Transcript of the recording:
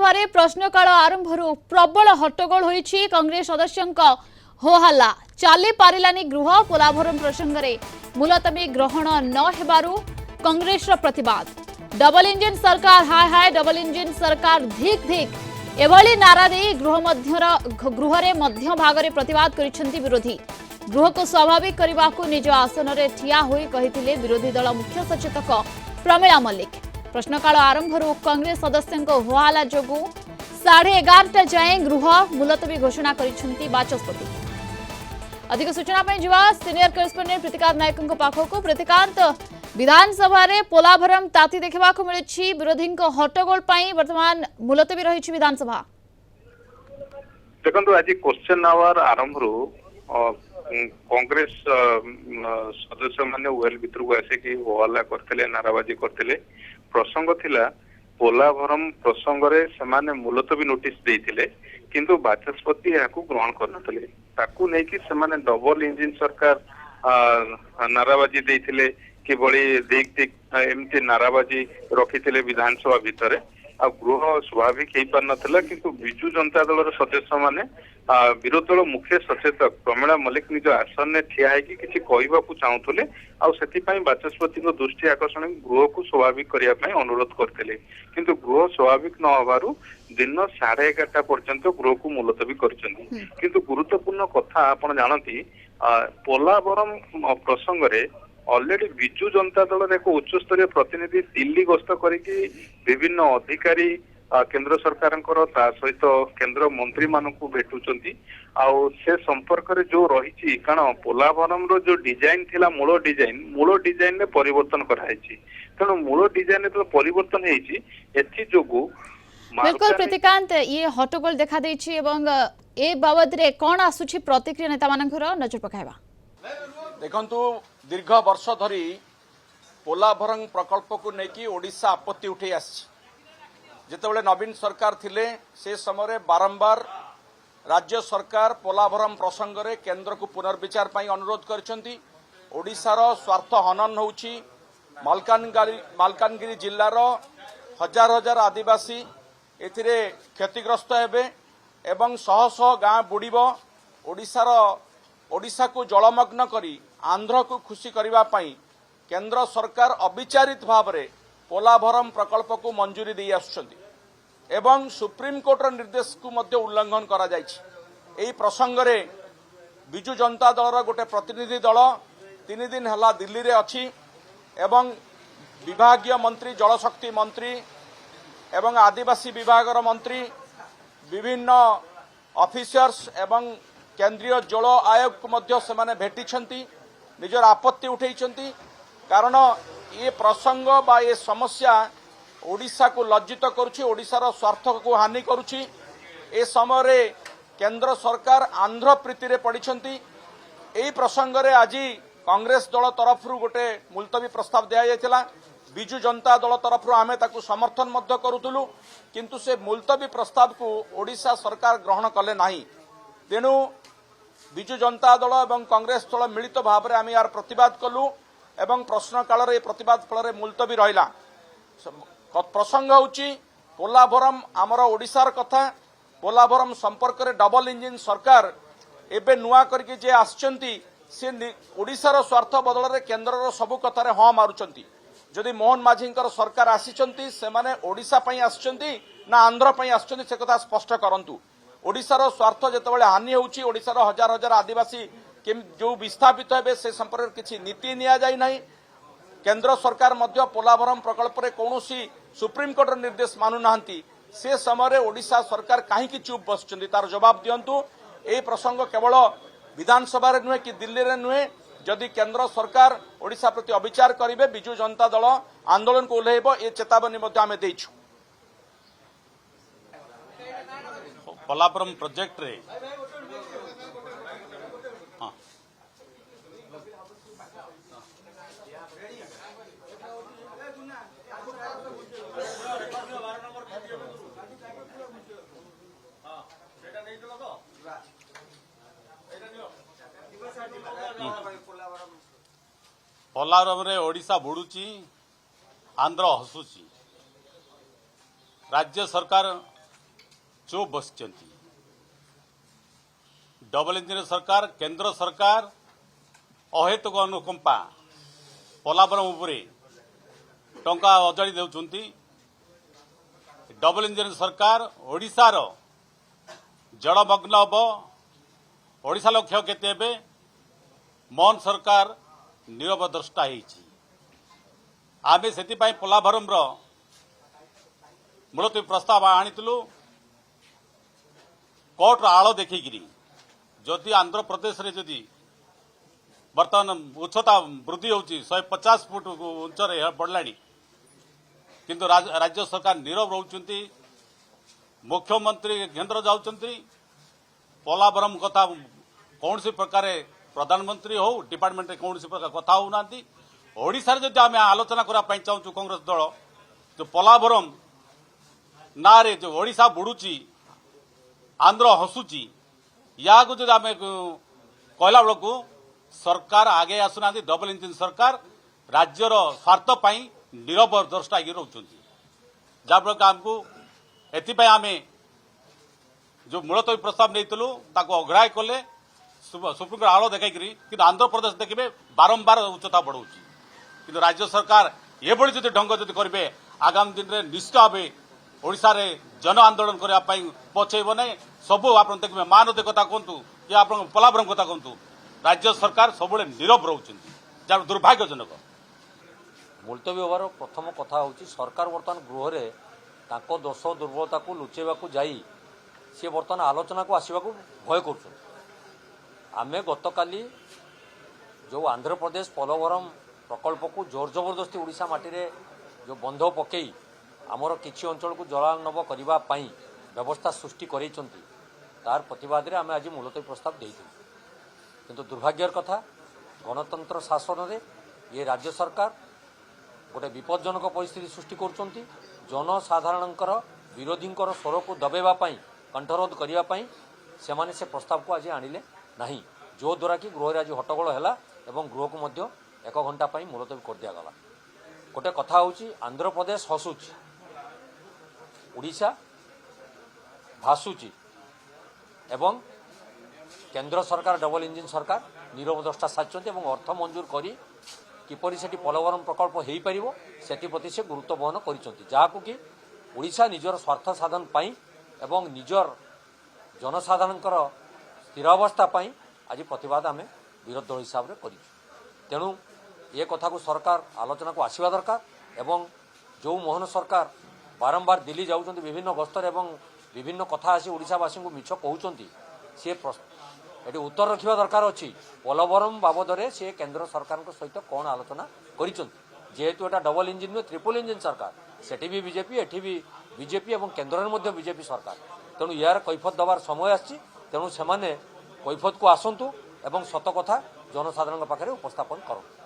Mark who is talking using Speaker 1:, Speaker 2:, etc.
Speaker 1: विधानसभा प्रश्नकाल आरंभ प्रबल हट्टगोल होईछि। कांग्रेस सदस्यों होहल्ला चली पारिलानी गृह पोलाभरम प्रसंग में मुलतवी ग्रहण न हेबारु कांग्रेस प्रतिवाद। डबल इंजिन सरकार हाय हाय डबल इंजिन सरकार धिक धिक एभली नारा दे गृह मध्य भागरे प्रतिवाद करिसेंती विरोधी। गृह को स्वाभाविक करने को निज आसन में ठिया होई कहिथिले विरोधी दल मुख्य सचेतक प्रमिला मल्लिक। प्रश्नकाल आरंभ कांग्रेस सदस्यों होहल्ला जोगु 11:30 जाए गृह मुलतवी घोषणा करिसेंती बाचस्पति। अधिक सूचना जावा सीनियर करेस्पोंडेंट प्रतिकांत नायक पाखक। प्रतिकांत, विधानसभा रे पोलाभरम ताती देखा मिली विरोधी हट्टगोल वर्तमान मुलतवी रही विधानसभा।
Speaker 2: देखो आज क्वेश्चन आवर आरंभ कांग्रेस सदस्य माने वेल भितर को आसिक होहल्ला करथिले, नाराबाजी करथिले। प्रसंग थिला पोलाभरम प्रसंग रे सेमाने मुलतवी नोटिस देइथिले, किंतु बाचस्पति याकू ग्रहण करनथिले। ताकू नै कि सेमाने डबल इंजिन सरकार नाराबाजी देइथिले कि बड़ी दिक दिक एमती नाराबाजी रखिथिले विधानसभा भितरे। आ गृह स्वाभाविक हो पार नाला, किंतु बिजु जनता दल सदस्य माने विरोधी दल मुख्य सचेतक प्रमिला मल्लिक निज आसन में ठिया है कि कहवाकू चाहूले। आउ बाचस्पति दृष्टि आकर्षण गृह को स्वाभाविक करने अनुरोध करते, किंतु गृह स्वाभाविक न होबारु दिन 11:30 पर्यंत गृह को मुलतवी करछन्ती। किंतु गुरुत्वपूर्ण कथा आपण जानती पोलाभरम प्रसंग रे ऑलरेडी बिजु जनता दल एक उच्च स्तरीय प्रतिनिधि दिल्ली गस्त करके विभिन्न अधिकारी केंद्र सरकार सहित केंद्र मंत्री मान भेटुचंती। आउ से संपर्क रे जो रही कारण पोलाभरम रो जो डिजाइन थिला मूल डिजाइन में परिवर्तन कराई। तेणु मूल डिजाइन तो परिवर्तन होती एथि जोगु
Speaker 1: बिल्कुल। प्रतिकांत, ये हट्टगोल देखा देछि एवं ए बाबद रे कोन आसुछि प्रतिक्रिया नेता मानकर नजर पकाइबा।
Speaker 3: देखंतु दीर्घ वर्ष धरी पोलाभरम प्रकल्प को लेकिन ओडिशा आपत्ति उठे आसते नवीन सरकार थिले से समय बारंबार राज्य सरकार पोलाभरम प्रसंग रे केंद्र को पुनर्विचार पाई अनुरोध करछंती। ओडिशार स्वार्थ हनन होउछि। मालकानगिरी जिल्लार हजार हजार आदिवासी एथिरे क्षतिग्रस्त हेबे एवं शह शह गाँ बुड़ीबो। ओडिशा को जलमग्न करी आंध्र को खुशी करबा पाई केंद्र सरकार अविचारित भाव रे पोलाभरम प्रकल्प को मंजूरी दे आछंती एवं सुप्रीम कोर्टर निर्देश को मध्य उल्लंघन करा जायछि। एही प्रसंग रे बिजु जनता दलर गोटे प्रतिनिधि दल 3 दिन हला दिल्ली रे अछि एवं विभागीय मंत्री जलशक्ति मंत्री एवं आदिवासी विभागर मंत्री विभिन्न ऑफिसर्स एवं केंद्रीय जल आयोग को मध्य से माने भेटिछंती, निजर आपत्ति उठेइछंती। कारण ये प्रसंग बा ये समस्या ओडिशा को लज्जित करुछि, ओडिशार स्वार्थ को हानि करुछि। ए समय रे केंद्र सरकार आंध्र प्रीति रे पड़िछंती। एही प्रसंग रे आज कांग्रेस दल तरफ गोटे मुलतवी प्रस्ताव दिया जायतिला। बिजु जनता दल तरफ आमे ताकू समर्थन मध्य करूथुलु, किंतु से मुलतवी प्रस्ताव को ओडिशा सरकार ग्रहण कले नाही। तेणु बिजु जनता दल एवं कांग्रेस दल मिलित भाव में आम यार प्रतिवाद कलु एवं प्रश्न काल प्रतिवाद फल मुलतवी रहा। प्रसंग होची पोलाभरम आमर ओडिशार कथा। पोलाभरम संपर्क में डबल इंजिन सरकार एबे नुआ करके जे आछंती से ओडिशार स्वार्थ बदल में केंद्र सबु कथार हाँ मारुचंती। जदि मोहन माझी सरकार आसीचंती से माने ओडिशा पई आछंती ना आंध्र पई आछंती से कथा स्पष्ट करंतु। ओडिशार स्वार्थ जितेबाला हानि होउछि, ओडिशार हजार हजार आदिवासी जो विस्थापित हेबे से संपर्क किसी नीति निया जाय नाही। केंद्र सरकार मध्य पोलाभरम प्रकल्प रे कौनसी सुप्रीम कोर्ट निर्देश मानु नाहंती। से समय ओडिशा सरकार कहीं चुप बसचंती तार जवाब दियंतु। ए प्रसंग केवल विधानसभा रे नुहे कि दिल्ली रे नुहे। जदि केंद्र सरकार ओडिशा प्रति अविचार करिवे बिजु जनता दल आंदोलन को ओल्हेइबो ए चेतावनी मध्य आमे देइछु।
Speaker 4: पोलाभरम प्रोजेक्ट रे पोलाभरम रे ओडिशा बुड़ुची, आंध्र हसुची। राज्य सरकार चुप बसिचंती। डबल इंजिन सरकार केंद्र सरकार अहेतुक अनुकंपा पोलाभरम उपरे टंका अजाड़ी देउछंती। डबल इंजिन सरकार ओडिशार जलमग्न हम ओडिशा लक्ष्य केते हेबे मोहन सरकार नीरव द्रष्टा होईछि। आमे सेतिपाई पोलाभरम मुलतवी प्रस्ताव आनितलु कोर्ट आड़ देखिकी जदि आंध्र प्रदेश रे जदि बर्तमान उच्चता वृद्धि होची 150 फुट उच्चरे बढ़ला किंतु राज्य सरकार नीरव रहउचंती। मुख्यमंत्री केंद्र जाउचंती पोलाभरम कथा कौन सी प्रकार प्रधानमंत्री हो डिपार्टमेंट रे कौन सी प्रकार कथा होना ओडिशा रे जदि आमे आलोचना करा पई चाहूँ कांग्रेस दल जो पोलाभरम ना रे जो ओडिशा बुड़ुची आंध्र हसुची या को जदि आमे कहला बेलू सरकार आगे आसुना डबल इंजिन सरकार राज्यर स्वार्थ पाई नीरव द्रष्टा ये रोचंती जहाँफल आमको एथिपाई आमे जो मुलतवी प्रस्ताव नहीं अग्राह्य कले सुप्रीमकोर्ट आड़ देखी कि आंध्र प्रदेश देखिए बारंबार उच्चता बढ़ाऊँगी कि राज्य सरकार ये जब ढंग जब करेंगे आगामी दिन में निश्चित भाव ओडिशा रे जन आंदोलन करने पछेब ना सब आप देखिए महानदी कथा कहतु या आप पोलाभरम कथा कहतु राज्य सरकार सब नीरव रोचंती जहाँ दुर्भाग्यजनक।
Speaker 5: मुलतवी होवार प्रथम कथा हूँ सरकार बर्तमान गृह रे तांको दोष दुर्बलता को लुचेवा जाई सी बर्तमान आलोचना को आसवा भय कर आमे गतकाली जो आंध्र प्रदेश पोलाभरम प्रकल्प को जोर जबरदस्ती ओडिशा माटी रे जो बंध पकई आमर किछि अंचल को जलार्णव करबा पई व्यवस्था सृष्टि करैचंती तार प्रतिवाद रे आमे आज मुलतवी प्रस्ताव देइथिलु किंतु दुर्भाग्यर कथा गणतंत्र शासन रे ये राज्य सरकार गोटे विपज्जनक परिस्थिति सृष्टि करुचंती जनसाधारणंकर विरोधींकर स्वर को दबेबा पई कंठरोध करिबा पई सेमाने से प्रस्ताव को आज आनिले नहीं जो द्वारा कि गृह आज हट्टगोल है एवं गृह को मध्य 1 घंटा पई मुलतवी कर दिया गला। गोटे कथा होची आंध्र प्रदेश हसुची ओडिशा भासुची एवं केंद्र सरकार डबल इंजिन सरकार नीरव द्रष्टा साजिचंती एवं अर्थ मंजूर करी किपरि सेठी पोलाभरम प्रकल्प हेई परिबो सेठी प्रति से गुरुत्व बहन करिसंती जाहाकु कि ओडिशा निजर स्वार्थ साधन पाई एवं निजर जनसाधारणकर स्थिरावस्था पाई आज प्रतिवाद आमे विरोध दल हिसाब रे करिछु। तेणु ये कथा को सरकार आलोचना को आसीबा दरकार एवं जो मोहन सरकार बारंबार दिल्ली जाउचंती विभिन्न गस्तर एवं विभिन्न कथा आसी ओडिशावासी को मिछ कहउचंती से एटी उत्तर रखिबा दरकार अछि पोलाभरम बाबदरे से केंद्र सरकार सहित कौन आलोचना करिसंती जेहेतु एटा डबल इंजिन में ट्रिपल इंजिन सरकार सेठी भी बीजेपी एठी भी बीजेपी एवं केंद्र में मध्य बीजेपी सरकार तेणु यार कैफत दबार समय आछि तेणु सेमाने कैफत को आसंतु एवं सत कथा जनसाधारण पाखे उपस्थापन करंतु।